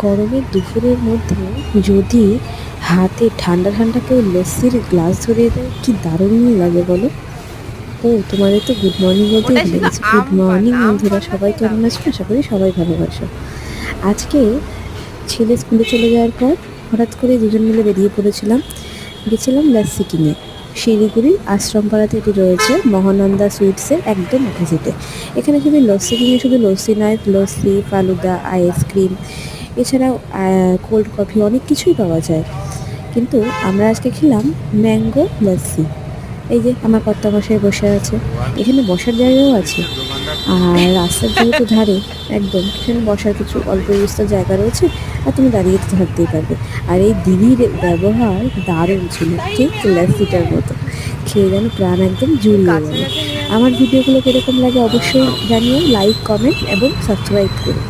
গরমের দুপুরের মধ্যে যদি হাতে ঠান্ডা ঠান্ডা কেউ লস্যির গ্লাস ধরিয়ে দেয়, কি দারুণ লাগে বলো। ও তোমাদের তো গুড মর্নিং বলতেই ওটা ভুলে শুধু গেছি। আম গুড পান মর্নিং আম বন্ধুরা, পান না সবাই তো কেমন আছো? আশা করি সবাই ভালোবাসো। আজকে ছেলে স্কুলে চলে যাওয়ার পর হঠাৎ করে দুজন মিলে বেরিয়ে পড়েছিলাম, গেছিলাম লস্যি কিনে। শিলিগুড়ির আশ্রমপাড়াতে এটি রয়েছে, মহানন্দা সুইটসের একদম অপোজিটে। এখানে শুধু লস্যি কিনে, শুধু লস্যি নয়, লস্যি, ফালুদা, আইসক্রিম, এছাড়াও কোল্ড কফি, অনেক কিছুই পাওয়া যায়। কিন্তু আমরা আজকে খেলাম ম্যাঙ্গো লস্যি। এই যে আমার কর্তামশাই বসে আছে, এখানে বসার জায়গাও আছে। আর রাস্তার যেহেতু ধারে, একদম এখানে বসার কিছু অল্প বিস্তর জায়গা রয়েছে, আর তুমি দাঁড়িয়ে তো থাকতেই পারবে। আর এই দিদির ব্যবহার দারুণ ছিল, ঠিক লস্যিটার মতো। খেয়ে যেন প্রাণ একদম জুড়িয়ে কাছে গেল। কাছে নিয়ে আমার ভিডিওগুলো কীরকম লাগে অবশ্যই জানিও, লাইক, কমেন্ট এবং সাবস্ক্রাইব করো।